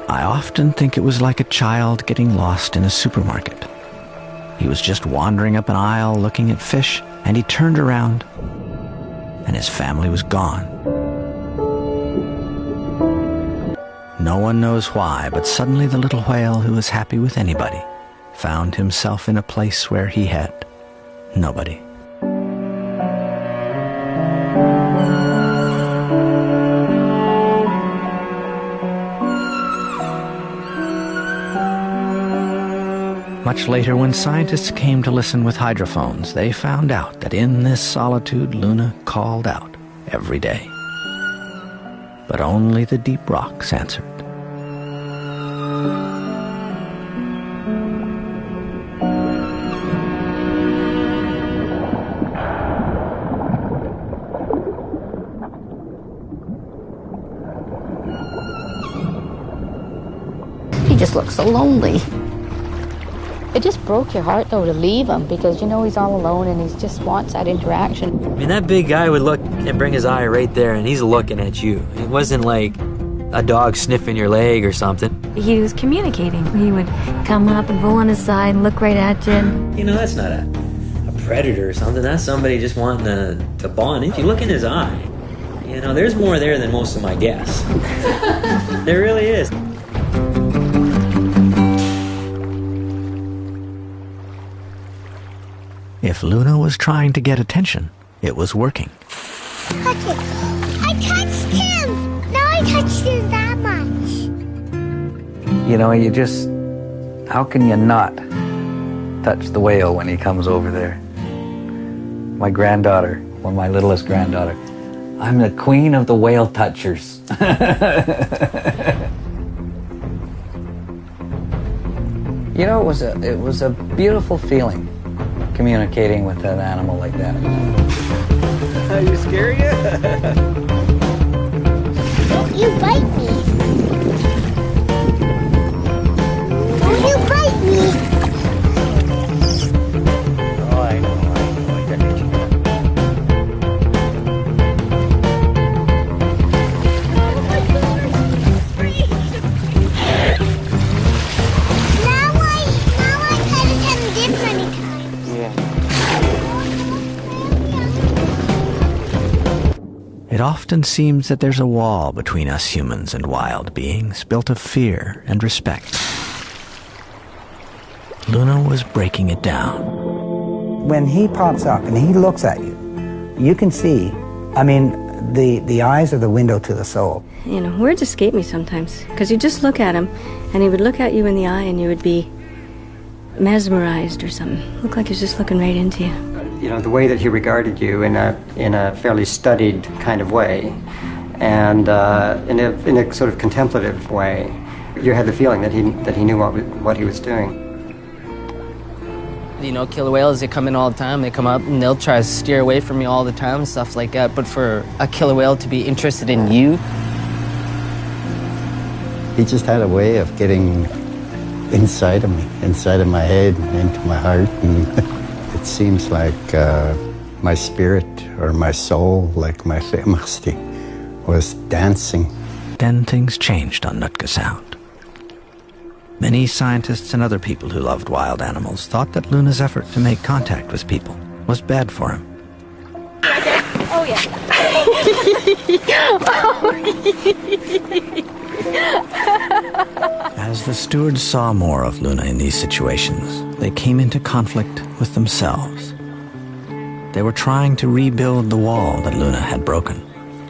I often think it was like a child getting lost in a supermarket. He was just wandering up an aisle looking at fish, and he turned around, and his family was gone. No one knows why, but suddenly the little whale, who was happy with anybody, found himself in a place where he had nobody. Much later, when scientists came to listen with hydrophones, they found out that in this solitude, Luna called out every day. But only the deep rocks answered. He just looks so lonely. It just broke your heart, though, to leave him, because you know he's all alone and he just wants that interaction. I mean, that big guy would look and bring his eye right there, and he's looking at you. It wasn't like a dog sniffing your leg or something. He was communicating. He would come up and roll on his side and look right at you. You know, that's not a predator or something. That's somebody just wanting to bond. If you look in his eye, you know, there's more there than most of my guess. There really is. If Luna was trying to get attention, it was working. Touch it. I touched him! Now I touched him that much. You know, you just... How can you not touch the whale when he comes over there? My granddaughter, well, my littlest granddaughter, I'm the queen of the whale touchers. You know, it was a beautiful feeling, communicating with an animal like that. Are you scared yet? Don't you bite me. Don't you bite me. Oh, I know. Now I petted him different times. Yeah. It often seems that there's a wall between us humans and wild beings, built of fear and respect. Luna was breaking it down. When he pops up and he looks at you, you can see, I mean, the eyes are the window to the soul. You know, words escape me sometimes, because you just look at him, and he would look at you in the eye, and you would be mesmerized or something. Look like he's just looking right into you. You know, the way that he regarded you in a fairly studied kind of way, and in a sort of contemplative way, you had the feeling that he knew what he was doing. You know, killer whales, they come in all the time. They come up and they'll try to steer away from you all the time and stuff like that. But for a killer whale to be interested in you, he just had a way of getting inside of me, inside of my head, into my heart, and it seems like my spirit or my soul, like my lemmerste, was dancing. Then things changed on Nootka Sound. Many scientists and other people who loved wild animals thought that Luna's effort to make contact with people was bad for him. Oh, yeah. As the stewards saw more of Luna in these situations, they came into conflict with themselves. They were trying to rebuild the wall that Luna had broken,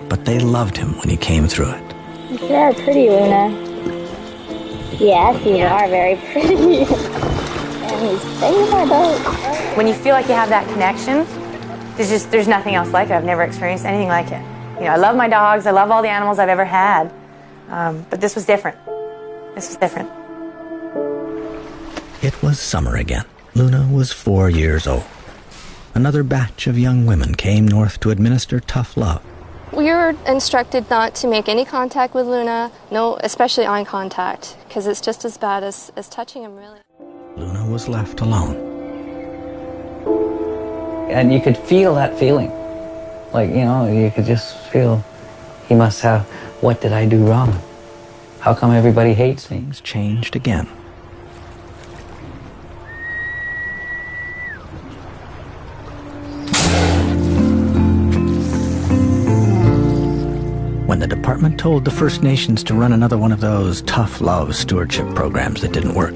but they loved him when he came through it. You're pretty, Luna. Yes, you are very pretty. And he's saving my boat. When you feel like you have that connection, there's nothing else like it. I've never experienced anything like it. You know, I love my dogs. I love all the animals I've ever had. But this was different. This was different. It was summer again. Luna was 4 years old. Another batch of young women came north to administer tough love. We were instructed not to make any contact with Luna, no, especially eye contact, because it's just as bad as touching him, really. Luna was left alone. And you could feel that feeling. Like, you know, you could just feel he must have, what did I do wrong? How come everybody hates me? Things changed again. When the department told the First Nations to run another one of those tough love stewardship programs that didn't work,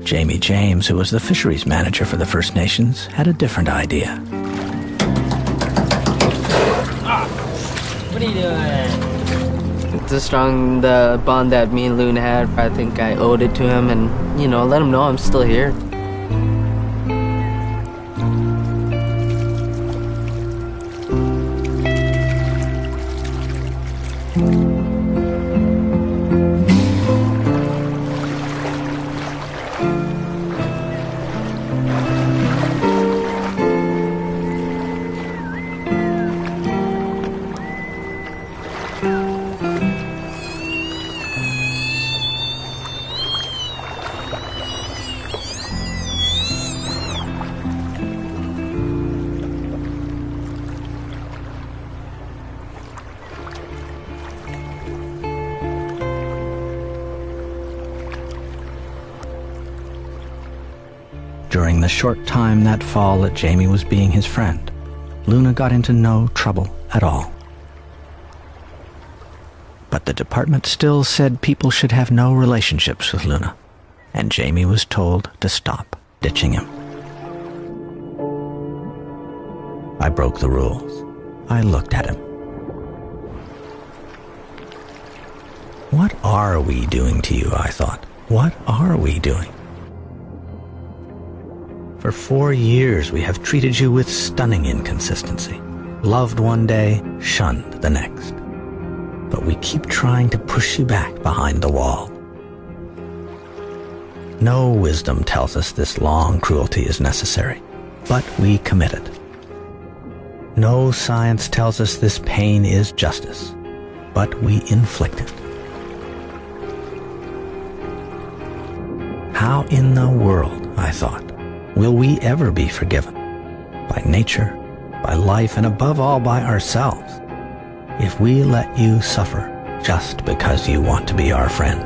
Jamie James, who was the fisheries manager for the First Nations, had a different idea. What are you doing? The strong bond that me and Luna had, I think I owed it to him, and, you know, let him know I'm still here. During the short time that fall that Jamie was being his friend, Luna got into no trouble at all. But the department still said people should have no relationships with Luna, and Jamie was told to stop ditching him. I broke the rules. I looked at him. What are we doing to you, I thought. What are we doing? For 4 years we have treated you with stunning inconsistency. Loved one day, shunned the next. But we keep trying to push you back behind the wall. No wisdom tells us this long cruelty is necessary, but we commit it. No science tells us this pain is justice, but we inflict it. How in the world, I thought, will we ever be forgiven? By nature, by life, and above all by ourselves, if we let you suffer just because you want to be our friend.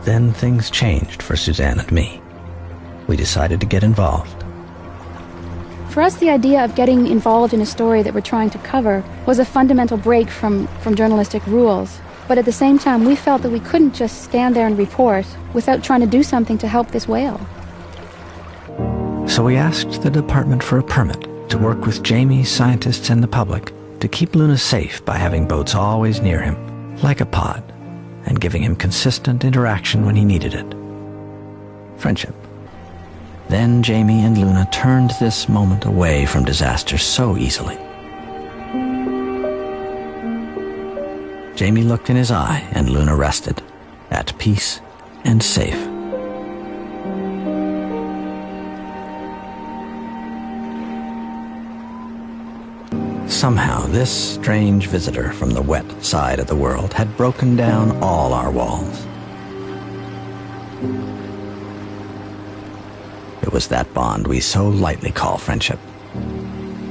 Then things changed for Suzanne and me. We decided to get involved. For us, the idea of getting involved in a story that we're trying to cover was a fundamental break from journalistic rules. But at the same time, we felt that we couldn't just stand there and report without trying to do something to help this whale. So we asked the department for a permit to work with Jamie, scientists, and the public to keep Luna safe by having boats always near him, like a pod, and giving him consistent interaction when he needed it. Friendship. Then Jamie and Luna turned this moment away from disaster so easily. Jamie looked in his eye and Luna rested, at peace and safe. Somehow this strange visitor from the wet side of the world had broken down all our walls. It was that bond we so lightly call friendship,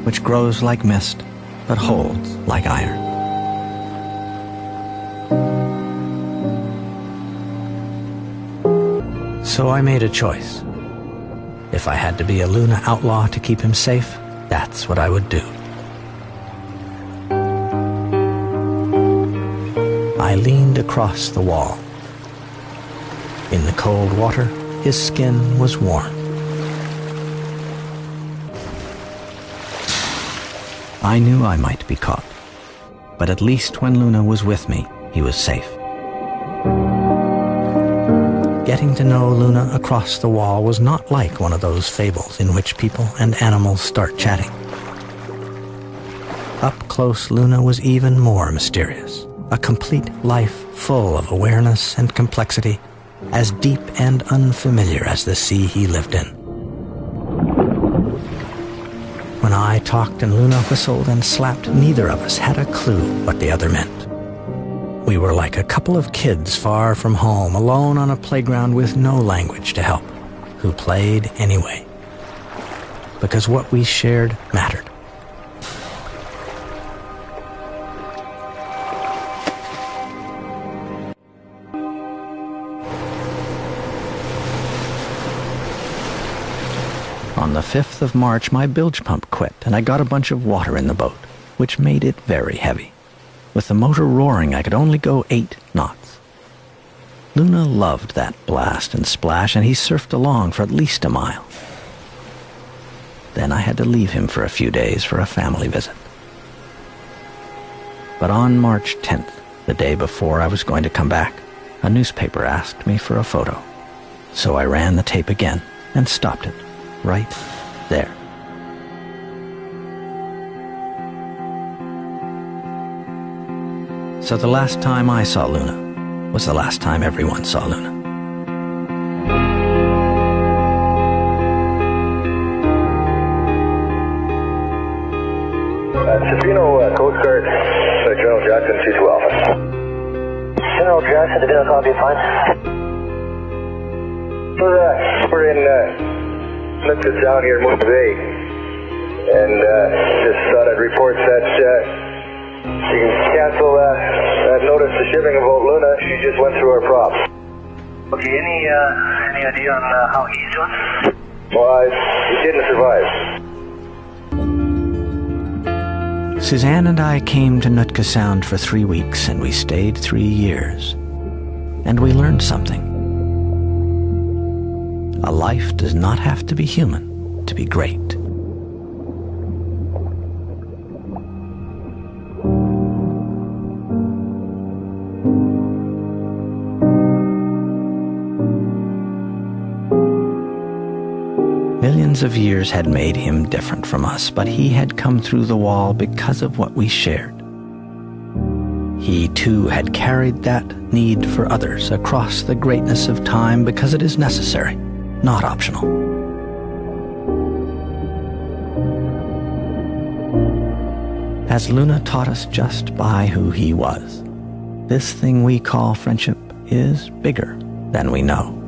which grows like mist, but holds like iron. So I made a choice. If I had to be a Luna outlaw to keep him safe, that's what I would do. I leaned across the wall. In the cold water, his skin was warm. I knew I might be caught, but at least when Luna was with me, he was safe. Getting to know Luna across the wall was not like one of those fables in which people and animals start chatting. Up close, Luna was even more mysterious, a complete life full of awareness and complexity, as deep and unfamiliar as the sea he lived in. When I talked and Luna whistled and slapped, neither of us had a clue what the other meant. We were like a couple of kids far from home, alone on a playground with no language to help, who played anyway. Because what we shared mattered. On the 5th of March, my bilge pump quit, and I got a bunch of water in the boat, which made it very heavy. With the motor roaring, I could only go 8 knots. Luna loved that blast and splash, and he surfed along for at least a mile. Then I had to leave him for a few days for a family visit. But on March 10th, the day before I was going to come back, a newspaper asked me for a photo. So I ran the tape again and stopped it right there. So the last time I saw Luna was the last time everyone saw Luna. Sabino, Coast Guard, General Jackson, C2 Alpha. General Jackson, the dinner copy, fine. We're in Nootka Sound here in Moose Bay, and just thought I'd report that you can cancel that notice to shipping about Luna. She just went through our props. Okay, any idea on how he's doing? Well, he didn't survive. Suzanne and I came to Nootka Sound for 3 weeks, and we stayed 3 years. And we learned something. A life does not have to be human to be great. Millions of years had made him different from us, but he had come through the wall because of what we shared. He, too, had carried that need for others across the greatness of time because it is necessary, not optional. As Luna taught us just by who he was, this thing we call friendship is bigger than we know.